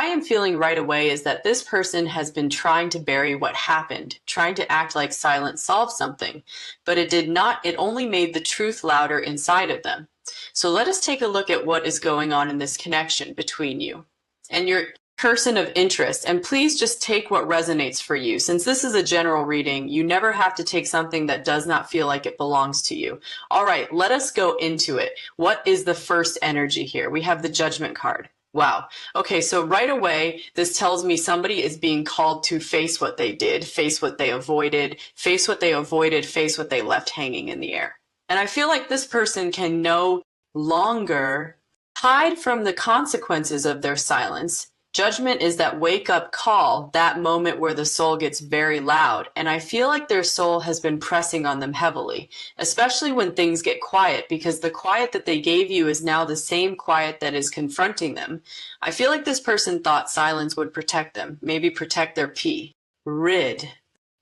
I am feeling right away is that this person has been trying to bury what happened, trying to act like silence solved something, but it did not, it only made the truth louder inside of them. So let us take a look at what is going on in this connection between you and your person of interest. And please just take what resonates for you. Since this is a general reading, you never have to take something that does not feel like it belongs to you. All right, let us go into it. What is the first energy here? We have the Judgment card. Wow. Okay, so right away, this tells me somebody is being called to face what they did, face what they avoided, face what they avoided, face what they left hanging in the air. And I feel like this person can no longer hide from the consequences of their silence. Judgment is that wake-up call, that moment where the soul gets very loud, and I feel like their soul has been pressing on them heavily, especially when things get quiet, because the quiet that they gave you is now the same quiet that is confronting them. I feel like this person thought silence would protect them, maybe protect their pee. Rid.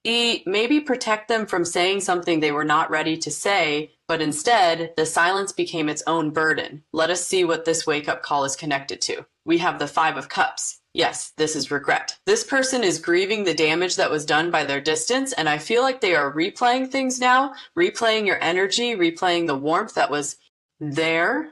Maybe protect them from saying something they were not ready to say, but instead, the silence became its own burden. Let us see what this wake-up call is connected to. We have the Five of Cups. Yes, this is regret. This person is grieving the damage that was done by their distance, and I feel like they are replaying things now, replaying your energy, replaying the warmth that was there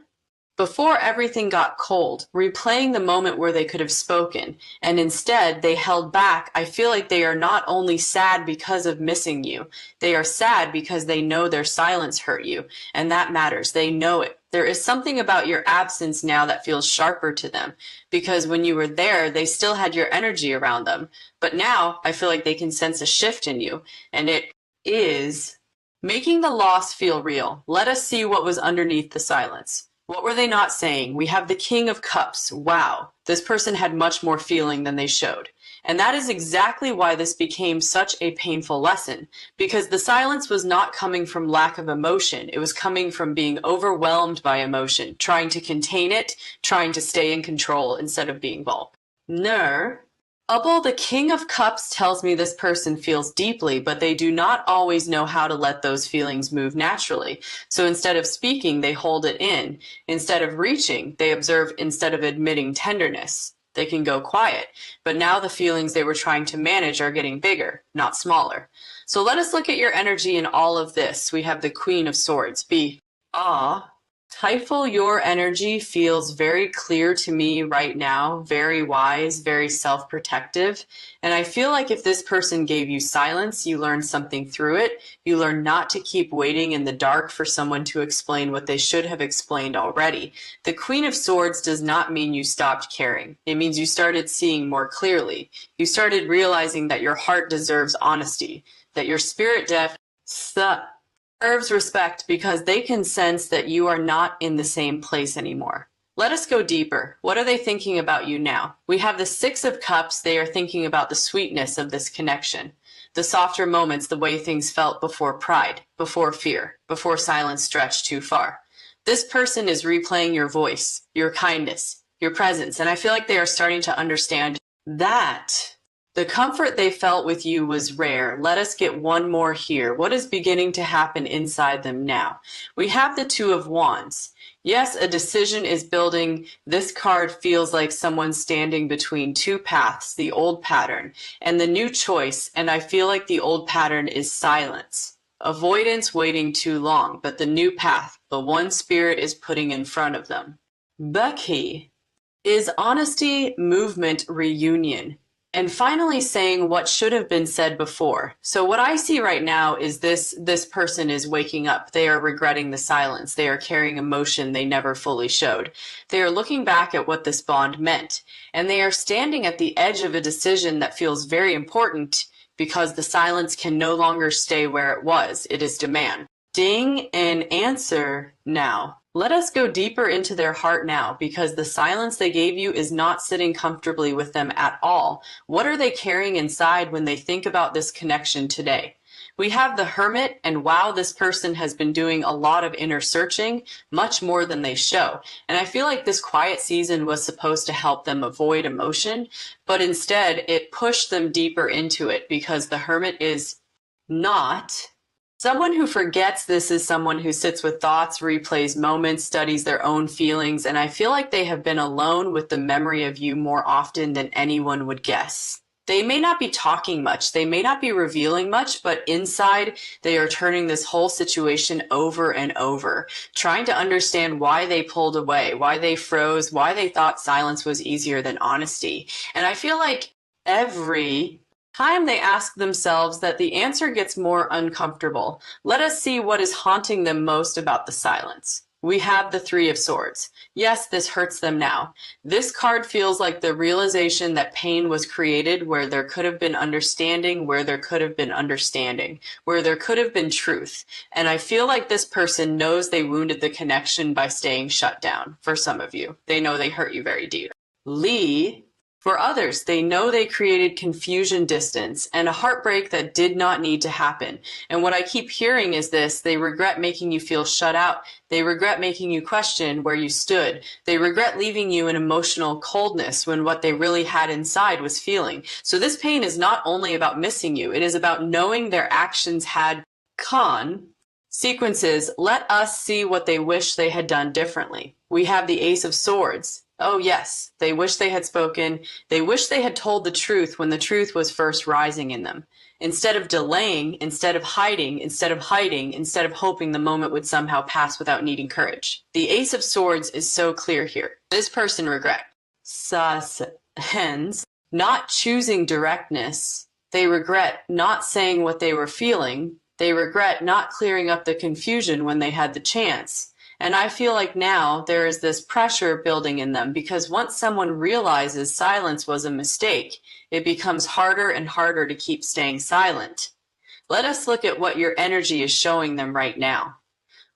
before everything got cold, replaying the moment where they could have spoken, and instead they held back. I feel like they are not only sad because of missing you, they are sad because they know their silence hurt you, and that matters. They know it. There is something about your absence now that feels sharper to them, because when you were there, they still had your energy around them. But now I feel like they can sense a shift in you, and it is making the loss feel real. Let us see what was underneath the silence. What were they not saying? We have the King of Cups. Wow, this person had much more feeling than they showed. And that is exactly why this became such a painful lesson, because the silence was not coming from lack of emotion. It was coming from being overwhelmed by emotion, trying to contain it, trying to stay in control instead of being bold. The King of Cups tells me this person feels deeply, but they do not always know how to let those feelings move naturally. So instead of speaking, they hold it in. Instead of reaching, they observe. Instead of admitting tenderness, they can go quiet. But now the feelings they were trying to manage are getting bigger, not smaller. So let us look at your energy in all of this. We have the Queen of Swords. Typhel, your energy feels very clear to me right now, very wise, very self-protective. And I feel like if this person gave you silence, you learned something through it. You learned not to keep waiting in the dark for someone to explain what they should have explained already. The Queen of Swords does not mean you stopped caring. It means you started seeing more clearly. You started realizing that your heart deserves honesty, that your spirit depth deserves respect, because they can sense that you are not in the same place anymore. Let us go deeper. What are they thinking about you now? We have the Six of Cups. They are thinking about the sweetness of this connection, the softer moments, the way things felt before pride, before fear, before silence stretched too far. This person is replaying your voice, your kindness, your presence, and I feel like they are starting to understand that the comfort they felt with you was rare. Let us get one more here. What is beginning to happen inside them now? We have the Two of Wands. Yes, a decision is building. This card feels like someone standing between two paths, the old pattern and the new choice, and I feel like the old pattern is silence, avoidance, waiting too long, but the new path, the one spirit is putting in front of them. Bucky is honesty, movement, reunion, and finally saying what should have been said before. So what I see right now is this person is waking up. They are regretting the silence. They are carrying emotion they never fully showed. They are looking back at what this bond meant, and they are standing at the edge of a decision that feels very important, because the silence can no longer stay where it was. It is demanding an answer now. Let us go deeper into their heart now, because the silence they gave you is not sitting comfortably with them at all. What are they carrying inside when they think about this connection today? We have the Hermit, and wow, this person has been doing a lot of inner searching, much more than they show. And I feel like this quiet season was supposed to help them avoid emotion, but instead it pushed them deeper into it, because the Hermit is not Someone who forgets this is someone who sits with thoughts, replays moments, studies their own feelings, and I feel like they have been alone with the memory of you more often than anyone would guess. They may not be talking much, they may not be revealing much, but inside they are turning this whole situation over and over, trying to understand why they pulled away, why they froze, why they thought silence was easier than honesty. And I feel like every time they ask themselves that, the answer gets more uncomfortable. Let us see what is haunting them most about the silence. We have the Three of Swords. Yes, this hurts them now. This card feels like the realization that pain was created where there could have been understanding, where there could have been understanding, where there could have been truth. And I feel like this person knows they wounded the connection by staying shut down. For some of you, they know they hurt you very deep. Lee. For others, they know they created confusion, distance, and a heartbreak that did not need to happen. And what I keep hearing is this: they regret making you feel shut out. They regret making you question where you stood. They regret leaving you in emotional coldness when what they really had inside was feeling. So this pain is not only about missing you, it is about knowing their actions had consequences. Let us see what they wish they had done differently. We have the Ace of Swords. Oh yes, they wish they had spoken. They wish they had told the truth when the truth was first rising in them. Instead of delaying, instead of hiding, instead of hoping the moment would somehow pass without needing courage. The Ace of Swords is so clear here. This person regret hence not choosing directness. They regret not saying what they were feeling. They regret not clearing up the confusion when they had the chance. And I feel like now there is this pressure building in them, because once someone realizes silence was a mistake, it becomes harder and harder to keep staying silent. Let us look at what your energy is showing them right now.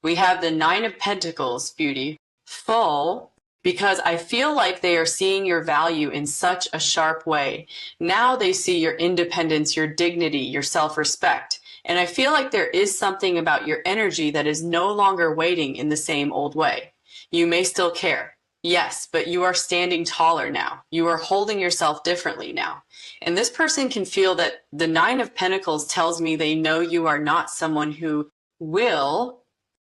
We have the Nine of Pentacles, beauty, full, because I feel like they are seeing your value in such a sharp way. Now they see your independence, your dignity, your self-respect. And I feel like there is something about your energy that is no longer waiting in the same old way. You may still care, yes, but you are standing taller now. You are holding yourself differently now. And this person can feel that the Nine of Pentacles tells me they know you are not someone who will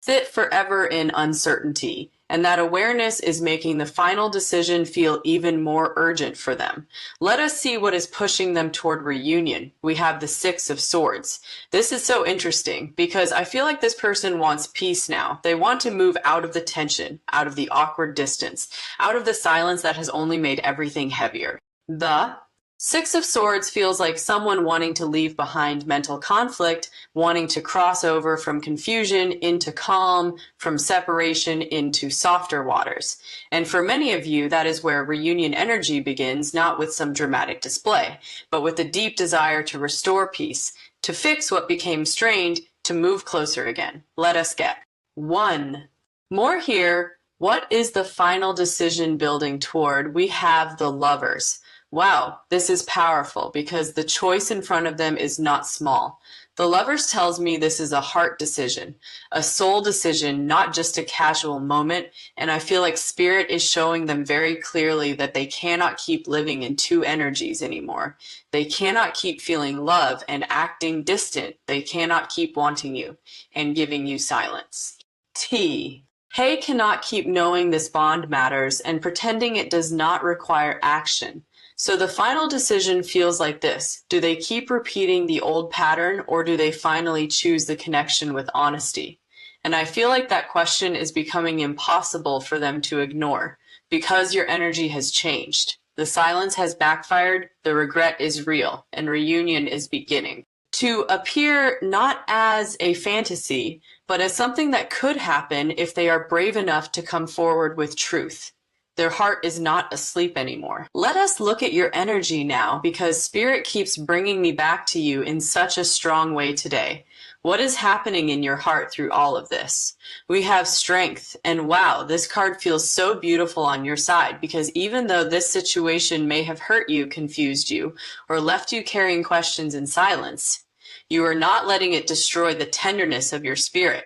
sit forever in uncertainty. And that awareness is making the final decision feel even more urgent for them. Let us see what is pushing them toward reunion. We have the Six of Swords. This is so interesting because I feel like this person wants peace now. They want to move out of the tension, out of the awkward distance, out of the silence that has only made everything heavier. The Six of Swords feels like someone wanting to leave behind mental conflict, wanting to cross over from confusion into calm, from separation into softer waters. And for many of you, that is where reunion energy begins, not with some dramatic display, but with a deep desire to restore peace, to fix what became strained, to move closer again. Let us get 1. More here. What is the final decision building toward? We have the Lovers. Wow, this is powerful because the choice in front of them is not small. The Lovers tells me this is a heart decision, a soul decision, not just a casual moment. And I feel like Spirit is showing them very clearly that they cannot keep living in two energies anymore. They cannot keep feeling love and acting distant. They cannot keep wanting you and giving you silence. T. Hay cannot keep knowing this bond matters and pretending it does not require action. So the final decision feels like this. Do they keep repeating the old pattern, or do they finally choose the connection with honesty? And I feel like that question is becoming impossible for them to ignore because your energy has changed. The silence has backfired, the regret is real, and reunion is beginning to appear not as a fantasy, but as something that could happen if they are brave enough to come forward with truth. Their heart is not asleep anymore. Let us look at your energy now, because Spirit keeps bringing me back to you in such a strong way today. What is happening in your heart through all of this? We have strength, and wow, this card feels so beautiful on your side, because even though this situation may have hurt you, confused you, or left you carrying questions in silence, you are not letting it destroy the tenderness of your spirit.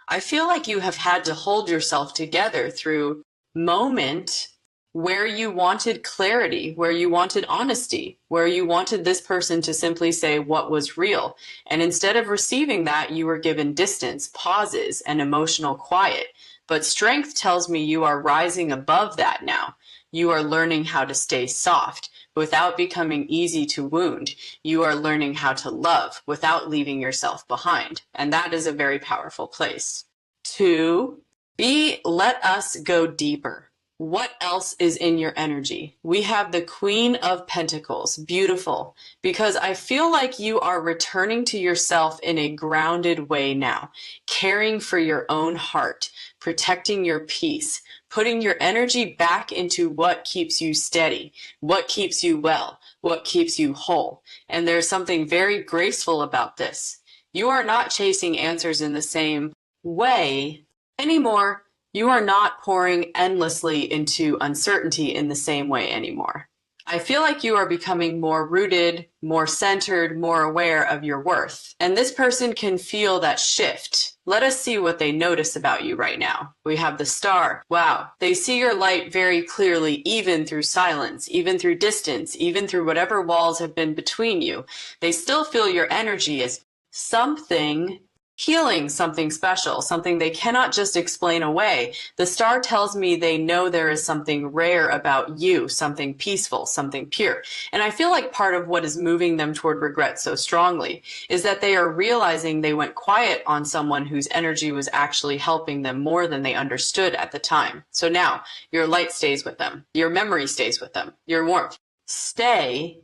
I feel like you have had to hold yourself together through moment where you wanted clarity, where you wanted honesty, where you wanted this person to simply say what was real. And instead of receiving that, you were given distance, pauses, and emotional quiet. But strength tells me you are rising above that now. You are learning how to stay soft without becoming easy to wound. You are learning how to love without leaving yourself behind. And that is a very powerful place. 2, let us go deeper. What else is in your energy? We have the Queen of Pentacles. Beautiful. Because I feel like you are returning to yourself in a grounded way now, caring for your own heart, protecting your peace, putting your energy back into what keeps you steady, what keeps you well, what keeps you whole. And there's something very graceful about this. You are not chasing answers in the same way anymore. You are not pouring endlessly into uncertainty in the same way anymore. I feel like you are becoming more rooted, more centered, more aware of your worth. And this person can feel that shift. Let us see what they notice about you right now. We have the Star. Wow. They see your light very clearly, even through silence, even through distance, even through whatever walls have been between you. They still feel your energy as something healing, something special, something they cannot just explain away. The Star tells me they know there is something rare about you, something peaceful, something pure. And I feel like part of what is moving them toward regret so strongly is that they are realizing they went quiet on someone whose energy was actually helping them more than they understood at the time. So now your light stays with them. Your memory stays with them. Your warmth. Stay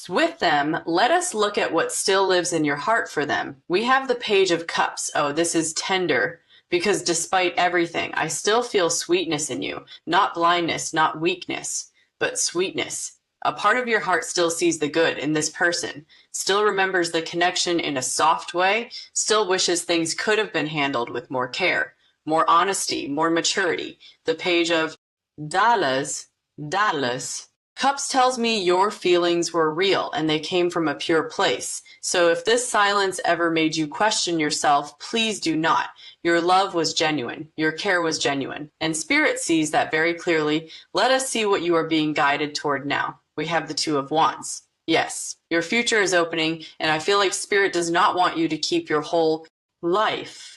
with them. Let us look at what still lives in your heart for them. We have the Page of Cups. Oh, this is tender, because despite everything, I still feel sweetness in you. Not blindness, not weakness, but sweetness. A part of your heart still sees the good in this person, still remembers the connection in a soft way, still wishes things could have been handled with more care, more honesty, more maturity. The Page of Dallas. Cups tells me your feelings were real and they came from a pure place. So if this silence ever made you question yourself, please do not. Your love was genuine. Your care was genuine. And Spirit sees that very clearly. Let us see what you are being guided toward now. We have the Two of Wands. Yes, your future is opening, and I feel like Spirit does not want you to keep your whole life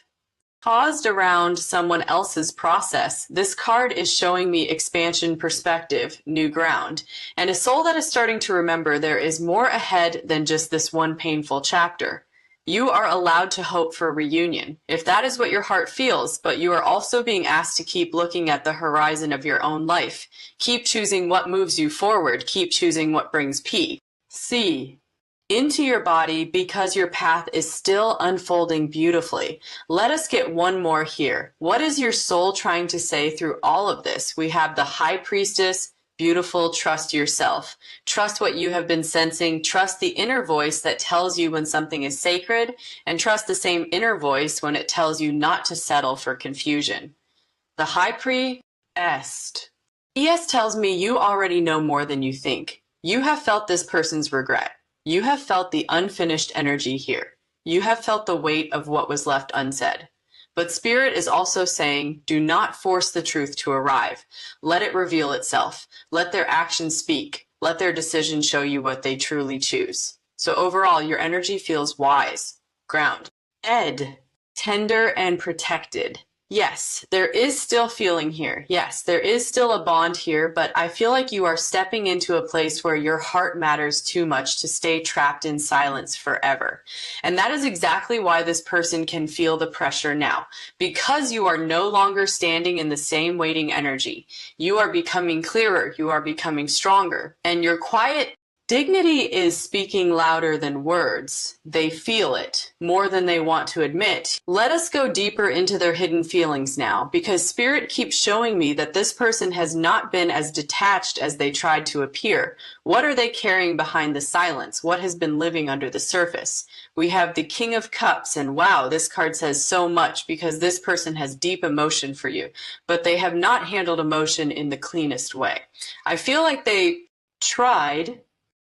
paused around someone else's process. This card is showing me expansion, perspective, new ground, and a soul that is starting to remember there is more ahead than just this one painful chapter. You are allowed to hope for reunion, if that is what your heart feels, but you are also being asked to keep looking at the horizon of your own life. Keep choosing what moves you forward. Keep choosing what brings peace. Into your body, because your path is still unfolding beautifully. Let us get one more here. What is your soul trying to say through all of this? We have the High Priestess. Beautiful. Trust yourself. Trust what you have been sensing. Trust the inner voice that tells you when something is sacred, and trust the same inner voice when it tells you not to settle for confusion. The High Priest. ES tells me you already know more than you think. You have felt this person's regret. You have felt the unfinished energy here. You have felt the weight of what was left unsaid. But Spirit is also saying, do not force the truth to arrive. Let it reveal itself. Let their actions speak. Let their decisions show you what they truly choose. So overall, your energy feels wise, ground. Ed, tender and protected. Yes, there is still feeling here. Yes, there is still a bond here, but I feel like you are stepping into a place where your heart matters too much to stay trapped in silence forever. And that is exactly why this person can feel the pressure now. Because you are no longer standing in the same waiting energy. You are becoming clearer. You are becoming stronger. And your quiet dignity is speaking louder than words. They feel it more than they want to admit. Let us go deeper into their hidden feelings now, because Spirit keeps showing me that this person has not been as detached as they tried to appear. What are they carrying behind the silence? What has been living under the surface? We have the King of Cups, and wow, this card says so much, because this person has deep emotion for you, but they have not handled emotion in the cleanest way. I feel like they tried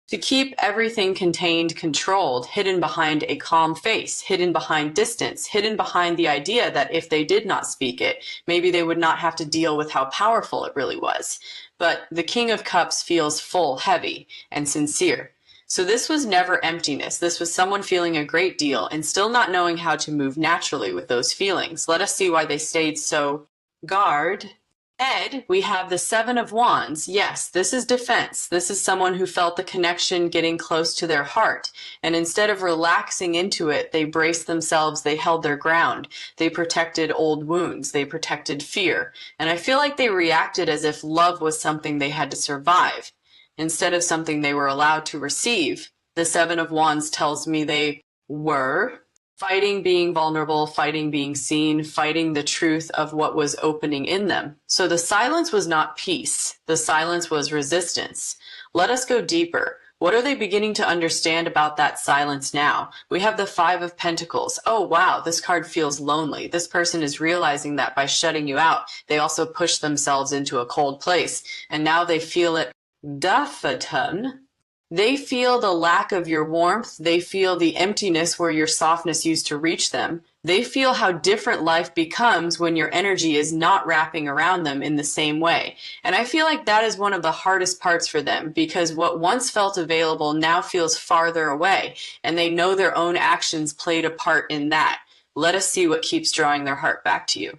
To keep everything contained, controlled, hidden behind a calm face, hidden behind distance, hidden behind the idea that if they did not speak it, maybe they would not have to deal with how powerful it really was. But the King of Cups feels full, heavy, and sincere. So this was never emptiness. This was someone feeling a great deal and still not knowing how to move naturally with those feelings. Let us see why they stayed so guard. Ed, we have the Seven of Wands. Yes, this is defense. This is someone who felt the connection getting close to their heart. And instead of relaxing into it, they braced themselves, they held their ground. They protected old wounds. They protected fear. And I feel like they reacted as if love was something they had to survive, instead of something they were allowed to receive. The Seven of Wands tells me they were fighting being vulnerable, fighting being seen, fighting the truth of what was opening in them. So the silence was not peace. The silence was resistance. Let us go deeper. What are they beginning to understand about that silence now? We have the Five of Pentacles. Oh, wow, this card feels lonely. This person is realizing that by shutting you out, they also push themselves into a cold place. And now they feel it. Dafatan. They feel the lack of your warmth. They feel the emptiness where your softness used to reach them. They feel how different life becomes when your energy is not wrapping around them in the same way. And I feel like that is one of the hardest parts for them, because what once felt available now feels farther away, and they know their own actions played a part in that. Let us see what keeps drawing their heart back to you.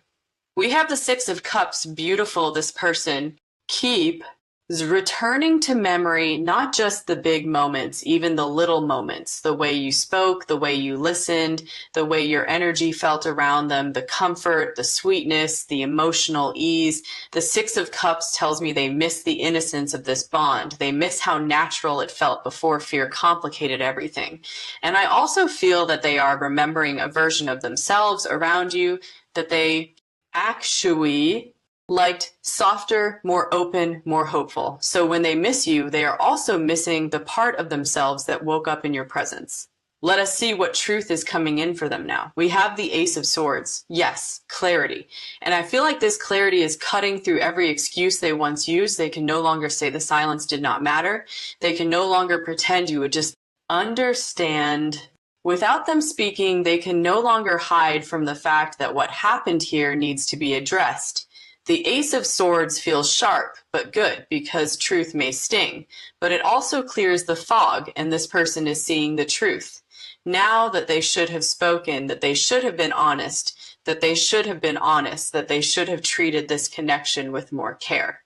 We have the Six of Cups. Beautiful. This person keep is returning to memory, not just the big moments, even the little moments, the way you spoke, the way you listened, the way your energy felt around them, the comfort, the sweetness, the emotional ease. The Six of Cups tells me they miss the innocence of this bond. They miss how natural it felt before fear complicated everything. And I also feel that they are remembering a version of themselves around you that they actually liked, softer, more open, more hopeful. So when they miss you, they are also missing the part of themselves that woke up in your presence. Let us see what truth is coming in for them now. We have the Ace of Swords. Yes, clarity. And I feel like this clarity is cutting through every excuse they once used. They can no longer say the silence did not matter. They can no longer pretend you would just understand. Without them speaking, they can no longer hide from the fact that what happened here needs to be addressed. The Ace of Swords feels sharp, but good, because truth may sting. But it also clears the fog, and this person is seeing the truth. Now that they should have spoken, that they should have been honest, that they should have been honest, that they should have treated this connection with more care.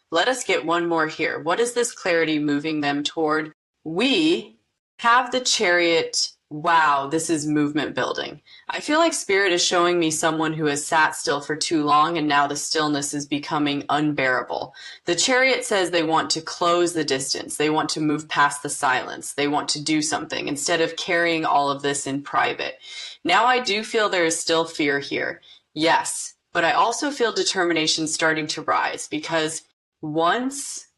Let us get one more here. What is this clarity moving them toward? We have the Chariot. Wow, this is movement building. I feel like Spirit is showing me someone who has sat still for too long, and now the stillness is becoming unbearable. The Chariot says they want to close the distance. They want to move past the silence. They want to do something instead of carrying all of this in private. Now I do feel there is still fear here. Yes, but I also feel determination starting to rise, because once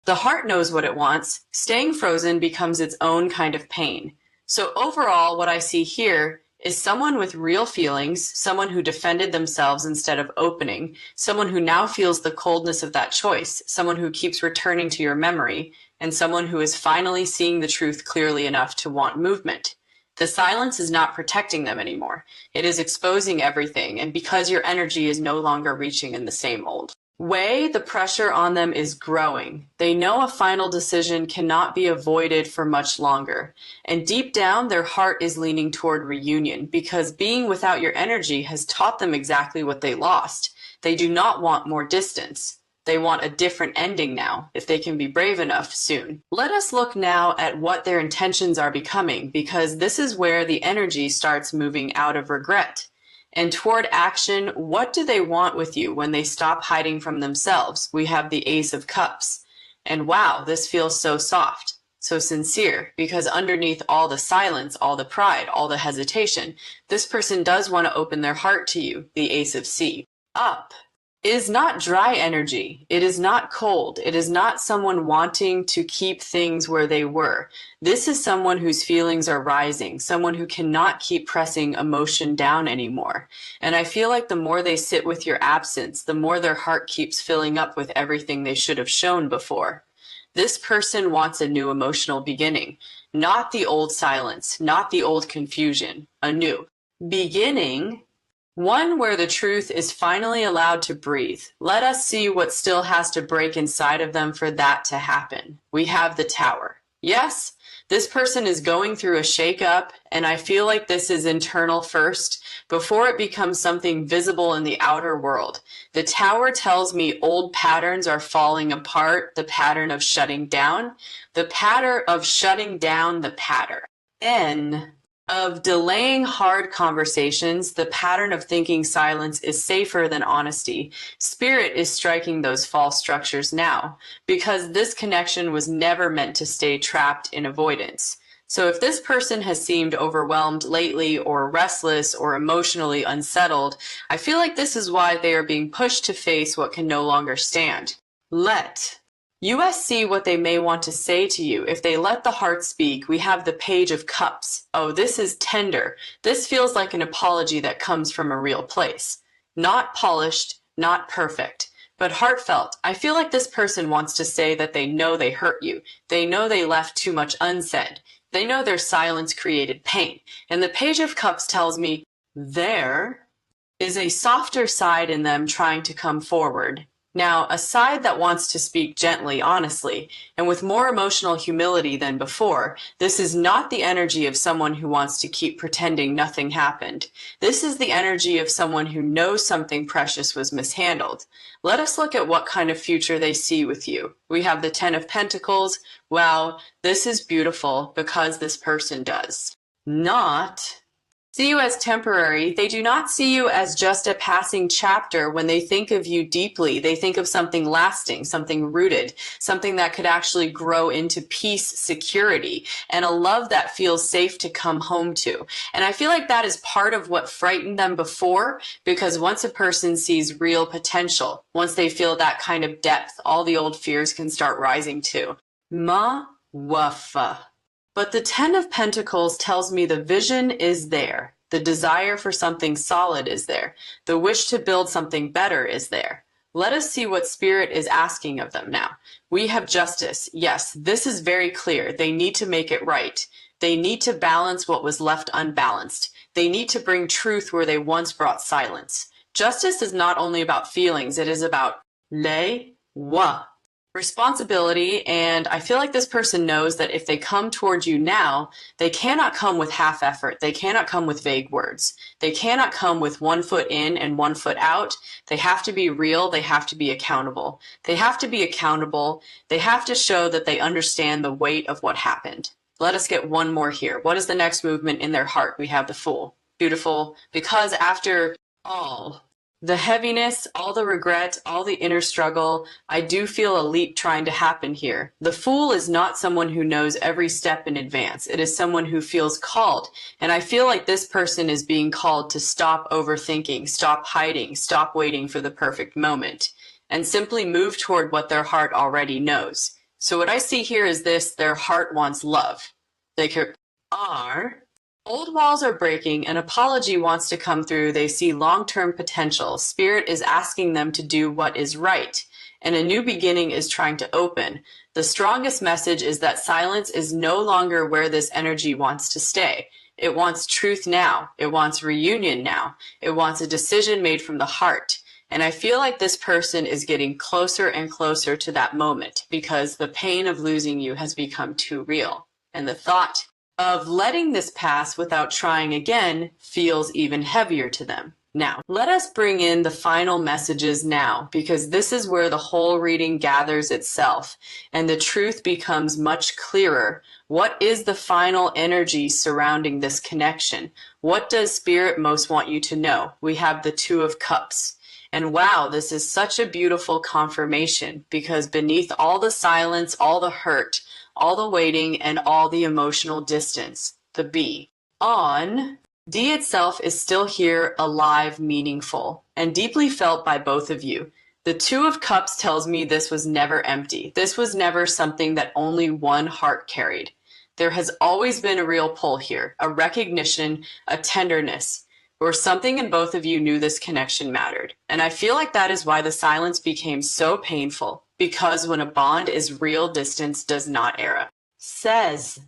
the heart knows what it wants, staying frozen becomes its own kind of pain. So overall, what I see here is someone with real feelings, someone who defended themselves instead of opening, someone who now feels the coldness of that choice, someone who keeps returning to your memory, and someone who is finally seeing the truth clearly enough to want movement. The silence is not protecting them anymore. It is exposing everything, and because your energy is no longer reaching in the same old way, the pressure on them is growing. They know a final decision cannot be avoided for much longer. And deep down, their heart is leaning toward reunion, because being without your energy has taught them exactly what they lost. They do not want more distance. They want a different ending now, if they can be brave enough soon. Let us look now at what their intentions are becoming, because this is where the energy starts moving out of regret and toward action. What do they want with you when they stop hiding from themselves? We have the Ace of Cups. And wow, this feels so soft, so sincere, because underneath all the silence, all the pride, all the hesitation, this person does want to open their heart to you. The Ace of Sea. Up is not dry energy. It is not cold. It is not someone wanting to keep things where they were. This is someone whose feelings are rising, someone who cannot keep pressing emotion down anymore. And I feel like the more they sit with your absence, the more their heart keeps filling up with everything they should have shown before. This person wants a new emotional beginning, not the old silence, not the old confusion, a new beginning. One where the truth is finally allowed to breathe. Let us see what still has to break inside of them for that to happen. We have the Tower. Yes, this person is going through a shakeup, and I feel like this is internal first before it becomes something visible in the outer world. The Tower tells me old patterns are falling apart, the pattern of shutting down, the pattern of shutting down the pattern. N of delaying hard conversations, the pattern of thinking silence is safer than honesty. Spirit is striking those false structures now, because this connection was never meant to stay trapped in avoidance. So if this person has seemed overwhelmed lately or restless or emotionally unsettled, I feel like this is why they are being pushed to face what can no longer stand. Let us see what they may want to say to you. If they let the heart speak, we have the Page of Cups. Oh, this is tender. This feels like an apology that comes from a real place. Not polished, not perfect, but heartfelt. I feel like this person wants to say that they know they hurt you. They know they left too much unsaid. They know their silence created pain. And the Page of Cups tells me there is a softer side in them trying to come forward. Now, a side that wants to speak gently, honestly, and with more emotional humility than before. This is not the energy of someone who wants to keep pretending nothing happened. This is the energy of someone who knows something precious was mishandled. Let us look at what kind of future they see with you. We have the Ten of Pentacles. Wow, this is beautiful because this person does not see you as temporary. They do not see you as just a passing chapter. When they think of you deeply, they think of something lasting, something rooted, something that could actually grow into peace, security, and a love that feels safe to come home to. And I feel like that is part of what frightened them before, because once a person sees real potential, once they feel that kind of depth, all the old fears can start rising too. Ma-wafa. But the Ten of Pentacles tells me the vision is there. The desire for something solid is there. The wish to build something better is there. Let us see what Spirit is asking of them now. We have Justice. Yes, this is very clear. They need to make it right. They need to balance what was left unbalanced. They need to bring truth where they once brought silence. Justice is not only about feelings. It is about wa. Responsibility, and I feel like this person knows that if they come towards you now, they cannot come with half effort. They cannot come with vague words. They cannot come with 1 foot in and 1 foot out. They have to be real. They have to be accountable. They have to be accountable. They have to show that they understand the weight of what happened. Let us get one more here. What is the next movement in their heart? We have the Fool. Beautiful, because after all the heaviness, all the regret, all the inner struggle, I do feel a leap trying to happen here. The Fool is not someone who knows every step in advance. It is someone who feels called. And I feel like this person is being called to stop overthinking, stop hiding, stop waiting for the perfect moment, and simply move toward what their heart already knows. So what I see here is this: their heart wants love. They are. Old walls are breaking, an apology wants to come through, they see long-term potential. Spirit is asking them to do what is right, and a new beginning is trying to open. The strongest message is that silence is no longer where this energy wants to stay. It wants truth now. It wants reunion now. It wants a decision made from the heart. And I feel like this person is getting closer and closer to that moment because the pain of losing you has become too real. And the thought of letting this pass without trying again feels even heavier to them. Now, let us bring in the final messages now, because this is where the whole reading gathers itself and the truth becomes much clearer. What is the final energy surrounding this connection? What does Spirit most want you to know? We have the Two of Cups. And wow, this is such a beautiful confirmation, because beneath all the silence, all the hurt, all the waiting, and all the emotional distance, the B on D itself is still here, alive, meaningful, and deeply felt by both of you. The Two of Cups tells me this was never empty. This was never something that only one heart carried. There has always been a real pull here, a recognition, a tenderness. or something in both of you knew this connection mattered. And I feel like that is why the silence became so painful, because when a bond is real, distance does not err. Says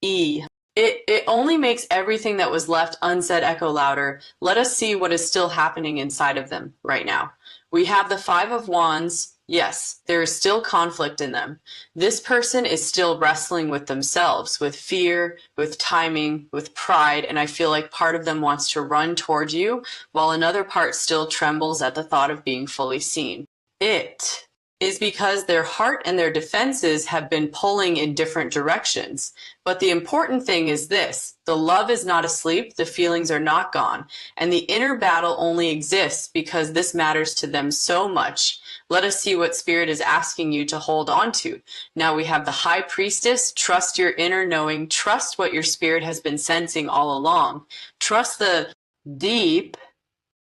E. It only makes everything that was left unsaid echo louder. Let us see what is still happening inside of them right now. We have the Five of Wands. Yes, there is still conflict in them. This person is still wrestling with themselves, with fear, with timing, with pride, and I feel like part of them wants to run toward you, while another part still trembles at the thought of being fully seen. It is because their heart and their defenses have been pulling in different directions. But the important thing is this: the love is not asleep, the feelings are not gone, and the inner battle only exists because this matters to them so much. Let us see what Spirit is asking you to hold on to. Now we have the High Priestess. Trust your inner knowing. Trust what your Spirit has been sensing all along. Trust the deep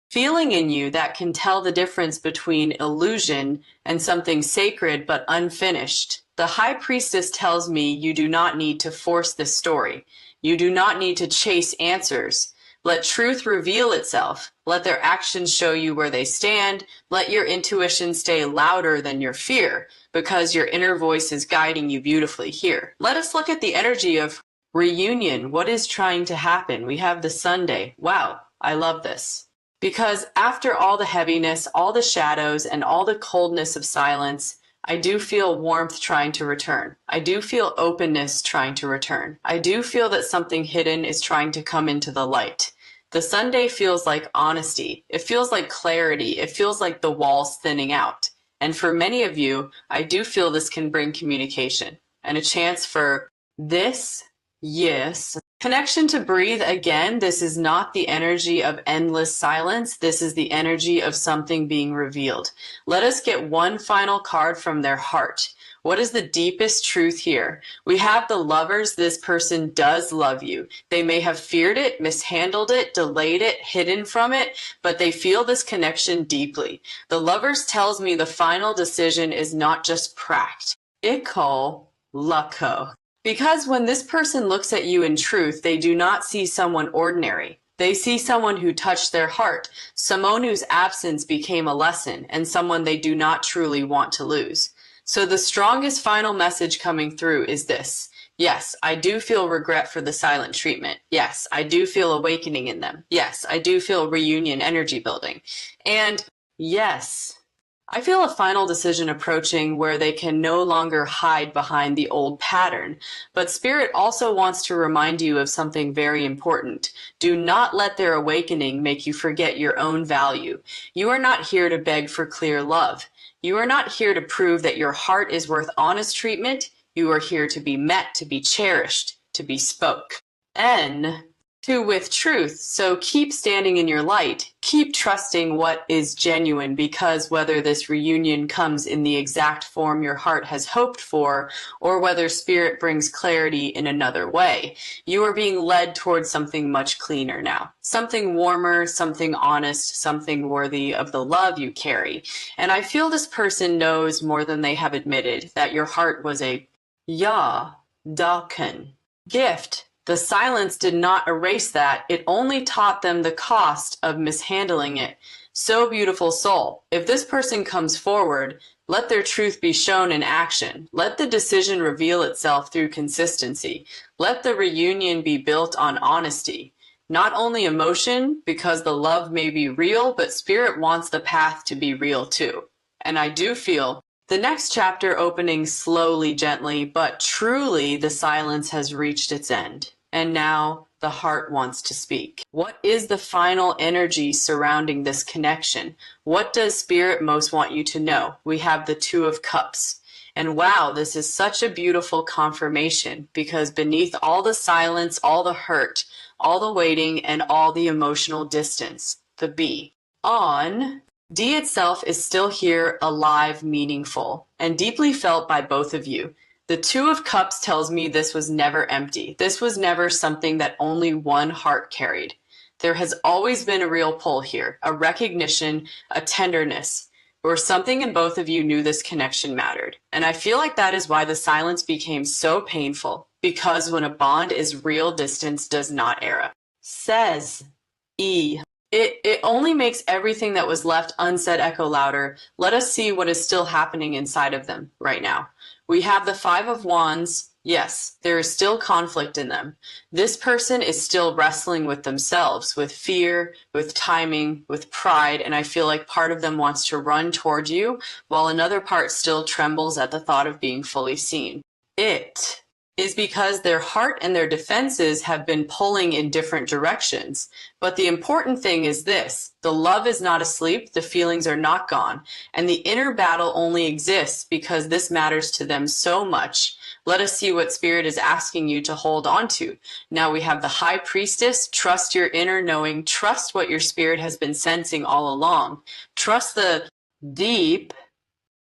feeling in you that can tell the difference between illusion and something sacred but unfinished. The High Priestess tells me you do not need to force this story. You do not need to chase answers. Let truth reveal itself. Let their actions show you where they stand. Let your intuition stay louder than your fear, because your inner voice is guiding you beautifully here. Let us look at the energy of reunion. What is trying to happen? We have the Sunday. Wow, I love this. Because after all the heaviness, all the shadows, and all the coldness of silence, I do feel warmth trying to return. I do feel openness trying to return. I do feel that something hidden is trying to come into the light. The Sunday feels like honesty. It feels like clarity. It feels like the walls thinning out. And for many of you, I do feel this can bring communication and a chance for this. Yes. Connection to breathe again. This is not the energy of endless silence. This is the energy of something being revealed. Let us get one final card from their heart. What is the deepest truth here? We have the Lovers. This person does love you. They may have feared it, mishandled it, delayed it, hidden from it, but they feel this connection deeply. The Lovers tells me the final decision is not just practical, lucko. Because when this person looks at you in truth, they do not see someone ordinary. They see someone who touched their heart, someone whose absence became a lesson, and someone they do not truly want to lose. So the strongest final message coming through is this. Yes, I do feel regret for the silent treatment. Yes, I do feel awakening in them. Yes, I do feel reunion energy building. And yes, I feel a final decision approaching where they can no longer hide behind the old pattern. But Spirit also wants to remind you of something very important. Do not let their awakening make you forget your own value. You are not here to beg for clear love. You are not here to prove that your heart is worth honest treatment. You are here to be met, to be cherished, to be spoke. With truth. So keep standing in your light. Keep trusting what is genuine, because whether this reunion comes in the exact form your heart has hoped for, or whether Spirit brings clarity in another way, you are being led towards something much cleaner now. Something warmer, something honest, something worthy of the love you carry. And I feel this person knows more than they have admitted that your heart was a Dalken gift. The silence did not erase that. It only taught them the cost of mishandling it. So beautiful soul. If this person comes forward, let their truth be shown in action. Let the decision reveal itself through consistency. Let the reunion be built on honesty. Not only emotion, because the love may be real, but Spirit wants the path to be real too. And I do feel the next chapter opening slowly, gently, but truly the silence has reached its end. And now the heart wants to speak. What is the final energy surrounding this connection? What does Spirit most want you to know? We have the Two of Cups. And wow, this is such a beautiful confirmation, because beneath all the silence, all the hurt, all the waiting, and all the emotional distance, the B. D itself is still here, alive, meaningful, and deeply felt by both of you. The Two of Cups tells me this was never empty. This was never something that only one heart carried. There has always been a real pull here, a recognition, a tenderness, or something in both of you knew this connection mattered. And I feel like that is why the silence became so painful, because when a bond is real, distance does not err. Says E. It only makes everything that was left unsaid echo louder. Let us see what is still happening inside of them right now. We have the Five of Wands. Yes, there is still conflict in them. This person is still wrestling with themselves, with fear, with timing, with pride, and I feel like part of them wants to run toward you, while another part still trembles at the thought of being fully seen. It is because their heart and their defenses have been pulling in different directions. But the important thing is this: the love is not asleep, the feelings are not gone, and the inner battle only exists because this matters to them so much. Let us see what Spirit is asking you to hold on to. Now we have the High Priestess. Trust your inner knowing. Trust what your spirit has been sensing all along. Trust the deep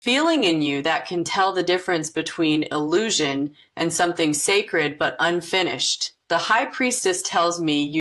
feeling in you that can tell the difference between illusion and something sacred but unfinished. The High Priestess tells me you